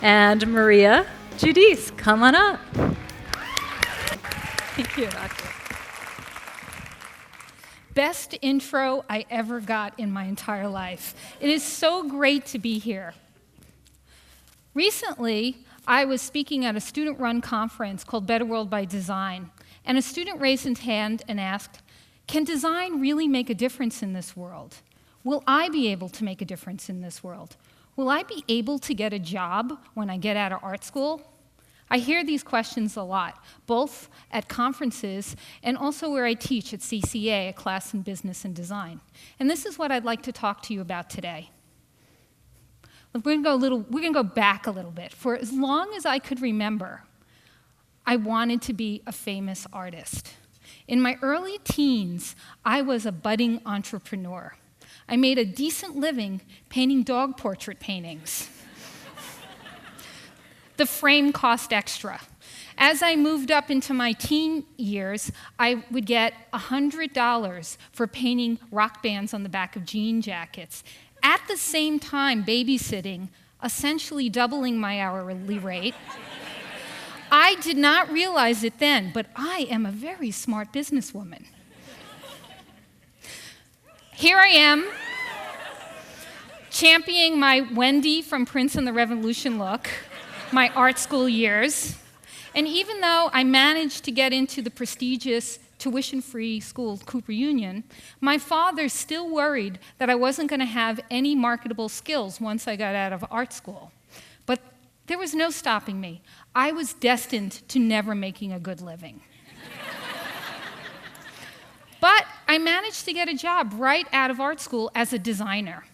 and Maria Giudice. Come on up. Thank you, Doctor. Best intro I ever got in my entire life. It is so great to be here. Recently, I was speaking at a student-run conference called Better World by Design, and a student raised his hand and asked, "Can design really make a difference in this world? Will I be able to make a difference in this world? Will I be able to get a job when I get out of art school?" I hear these questions a lot, both at conferences and also where I teach at CCA, a class in business and design. And this is what I'd like to talk to you about today. We're gonna go back a little bit. For as long as I could remember, I wanted to be a famous artist. In my early teens, I was a budding entrepreneur. I made a decent living painting dog portrait paintings. The frame cost extra. As I moved up into my teen years, I would get $100 for painting rock bands on the back of jean jackets. At the same time, babysitting, essentially doubling my hourly rate. I did not realize it then, but I am a very smart businesswoman. Here I am, championing my Wendy from Prince and the Revolution look, my art school years. And even though I managed to get into the prestigious tuition-free school, Cooper Union, my father still worried that I wasn't going to have any marketable skills once I got out of art school. But there was no stopping me. I was destined to never making a good living. But I managed to get a job right out of art school as a designer.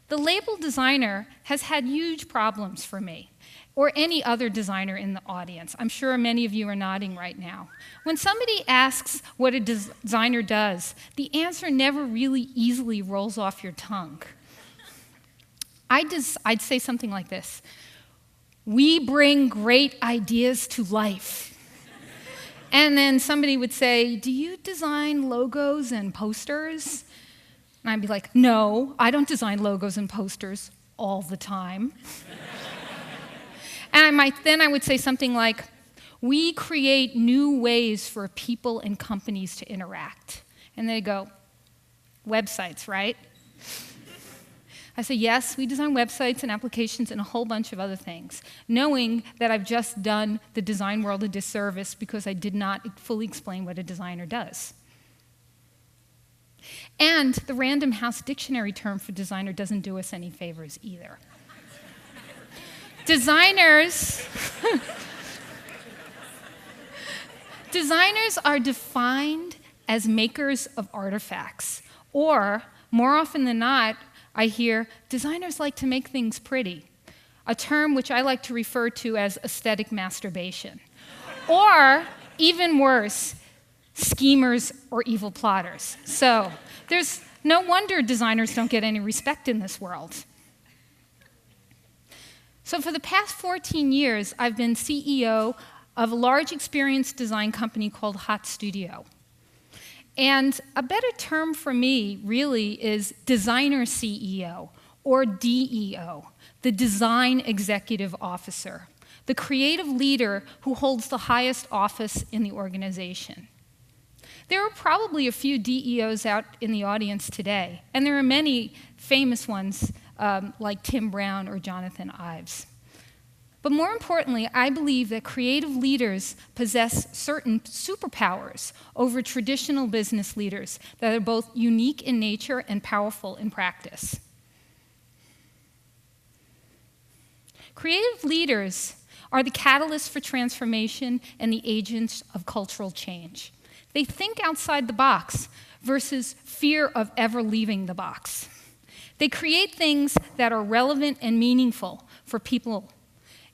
The label designer has had huge problems for me, or any other designer in the audience. I'm sure many of you are nodding right now. When somebody asks what a designer does, the answer never really easily rolls off your tongue. I'd say something like this: "We bring great ideas to life." And then somebody would say, "Do you design logos and posters?" And I'd be like, "No, I don't design logos and posters all the time." And I would say something like, "We create new ways for people and companies to interact." And they go, "Websites, right?" I say, "Yes, we design websites and applications and a whole bunch of other things," knowing that I've just done the design world a disservice because I did not fully explain what a designer does. And the Random House dictionary term for designer doesn't do us any favors either. Designers are defined as makers of artifacts, or more often than not, I hear designers like to make things pretty, a term which I like to refer to as aesthetic masturbation, or even worse, schemers or evil plotters. So there's no wonder designers don't get any respect in this world. So for the past 14 years, I've been CEO of a large experience design company called Hot Studio. And a better term for me really is designer CEO, or DEO, the Design Executive Officer, the creative leader who holds the highest office in the organization. There are probably a few DEOs out in the audience today, and there are many famous ones like Tim Brown or Jonathan Ives. But more importantly, I believe that creative leaders possess certain superpowers over traditional business leaders that are both unique in nature and powerful in practice. Creative leaders are the catalysts for transformation and the agents of cultural change. They think outside the box versus fear of ever leaving the box. They create things that are relevant and meaningful for people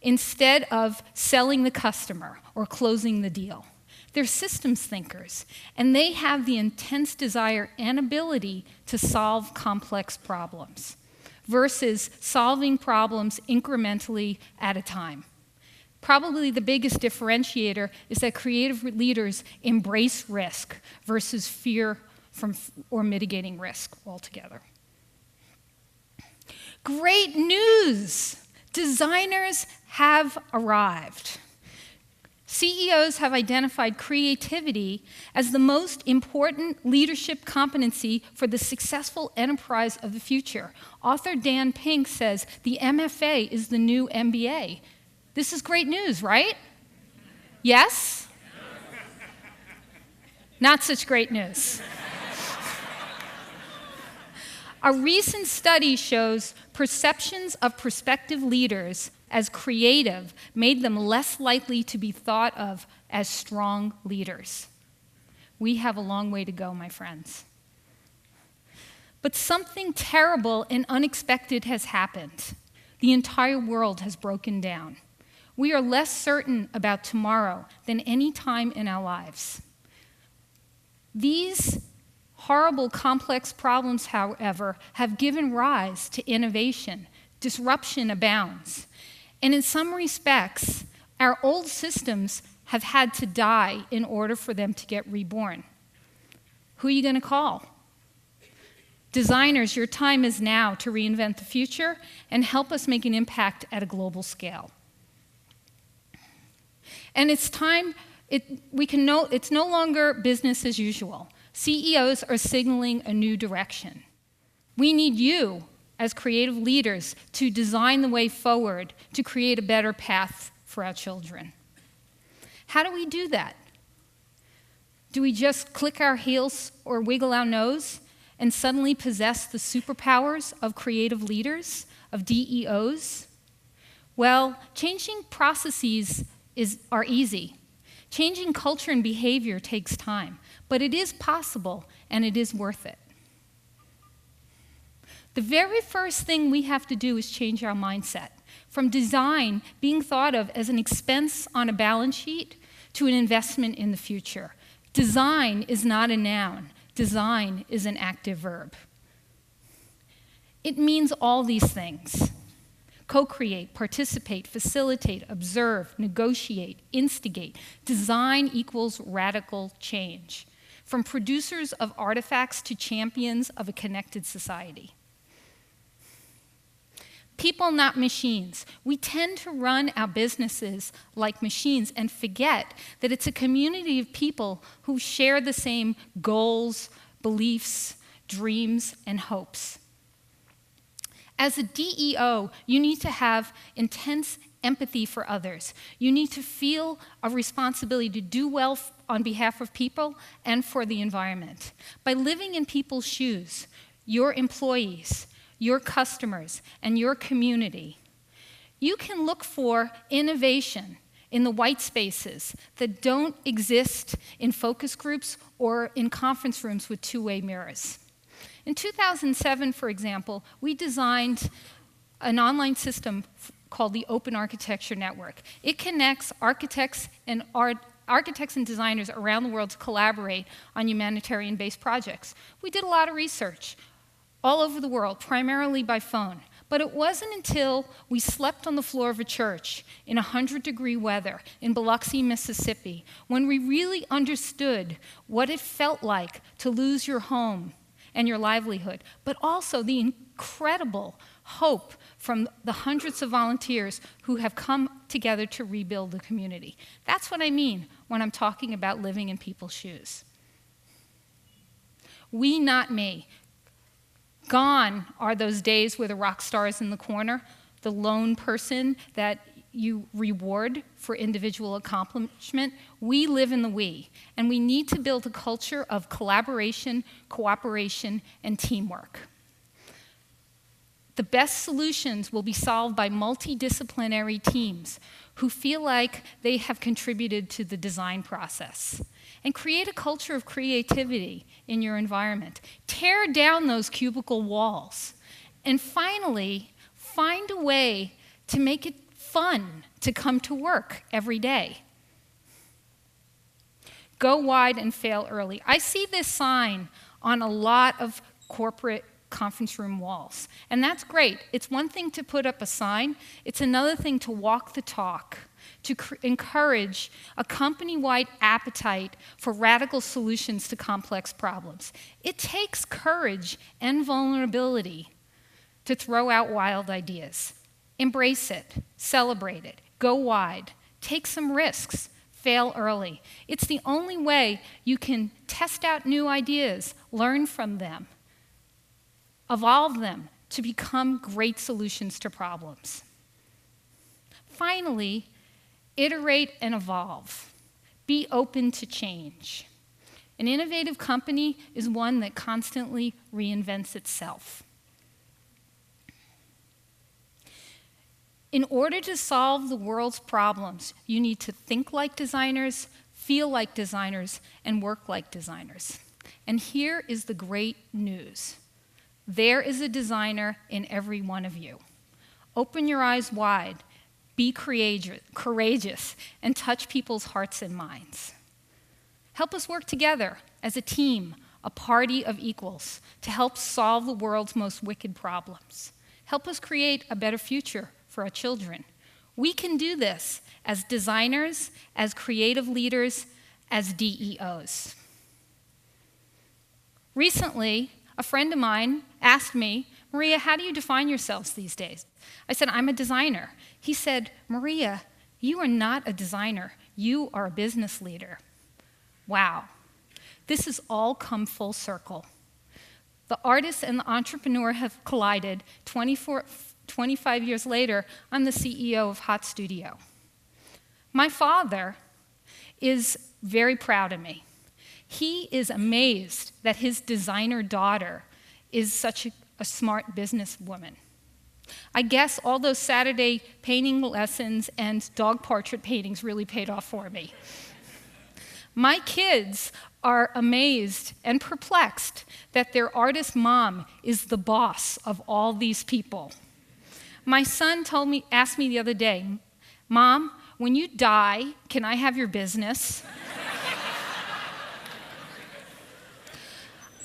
instead of selling the customer or closing the deal. They're systems thinkers, and they have the intense desire and ability to solve complex problems versus solving problems incrementally at a time. Probably the biggest differentiator is that creative leaders embrace risk versus fear or mitigating risk altogether. Great news! Designers have arrived. CEOs have identified creativity as the most important leadership competency for the successful enterprise of the future. Author Dan Pink says the MFA is the new MBA. This is great news, right? Yes? Not such great news. A recent study shows perceptions of prospective leaders as creative made them less likely to be thought of as strong leaders. We have a long way to go, my friends. But something terrible and unexpected has happened. The entire world has broken down. We are less certain about tomorrow than any time in our lives. These horrible, complex problems, however, have given rise to innovation. Disruption abounds. And in some respects, our old systems have had to die in order for them to get reborn. Who are you going to call? Designers, your time is now to reinvent the future and help us make an impact at a global scale. And it's time, it's no longer business as usual. CEOs are signaling a new direction. We need you as creative leaders to design the way forward to create a better path for our children. How do we do that? Do we just click our heels or wiggle our nose and suddenly possess the superpowers of creative leaders, of DEOs? Well, changing processes are easy. Changing culture and behavior takes time, but it is possible and it is worth it. The very first thing we have to do is change our mindset from design being thought of as an expense on a balance sheet to an investment in the future. Design is not a noun. Design is an active verb. It means all these things. Co-create, participate, facilitate, observe, negotiate, instigate. Design equals radical change. From producers of artifacts to champions of a connected society. People, not machines. We tend to run our businesses like machines and forget that it's a community of people who share the same goals, beliefs, dreams, and hopes. As a DEO, you need to have intense empathy for others. You need to feel a responsibility to do well on behalf of people and for the environment. By living in people's shoes, your employees, your customers, and your community, you can look for innovation in the white spaces that don't exist in focus groups or in conference rooms with two-way mirrors. In 2007, for example, we designed an online system called the Open Architecture Network. It connects architects and designers around the world to collaborate on humanitarian-based projects. We did a lot of research all over the world, primarily by phone. But it wasn't until we slept on the floor of a church in 100-degree weather in Biloxi, Mississippi, when we really understood what it felt like to lose your home and your livelihood, but also the incredible hope from the hundreds of volunteers who have come together to rebuild the community. That's what I mean when I'm talking about living in people's shoes. We, not me. Gone are those days where the rock star is in the corner, the lone person that you reward for individual accomplishment. We live in the we, and we need to build a culture of collaboration, cooperation, and teamwork. The best solutions will be solved by multidisciplinary teams who feel like they have contributed to the design process. And create a culture of creativity in your environment. Tear down those cubicle walls. And finally, find a way to make it fun to come to work every day. Go wide and fail early. I see this sign on a lot of corporate conference room walls. And that's great. It's one thing to put up a sign. It's another thing to walk the talk, to encourage a company-wide appetite for radical solutions to complex problems. It takes courage and vulnerability to throw out wild ideas. Embrace it, celebrate it, go wide, take some risks, fail early. It's the only way you can test out new ideas, learn from them, evolve them to become great solutions to problems. Finally, iterate and evolve. Be open to change. An innovative company is one that constantly reinvents itself. In order to solve the world's problems, you need to think like designers, feel like designers, and work like designers. And here is the great news. There is a designer in every one of you. Open your eyes wide, be courageous, and touch people's hearts and minds. Help us work together as a team, a party of equals, to help solve the world's most wicked problems. Help us create a better future for our children. We can do this as designers, as creative leaders, as DEOs. Recently, a friend of mine asked me, Maria, how do you define yourselves these days? I said, I'm a designer. He said, Maria, you are not a designer. You are a business leader. Wow. This has all come full circle. The artist and the entrepreneur have collided. 25 years later, I'm the CEO of Hot Studio. My father is very proud of me. He is amazed that his designer daughter is such a smart businesswoman. I guess all those Saturday painting lessons and dog portrait paintings really paid off for me. My kids are amazed and perplexed that their artist mom is the boss of all these people. My son asked me the other day, Mom, when you die, can I have your business?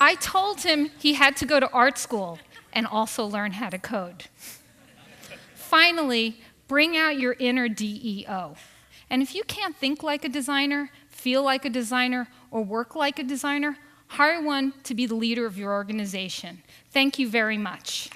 I told him he had to go to art school and also learn how to code. Finally, bring out your inner DEO. And if you can't think like a designer, feel like a designer, or work like a designer, hire one to be the leader of your organization. Thank you very much.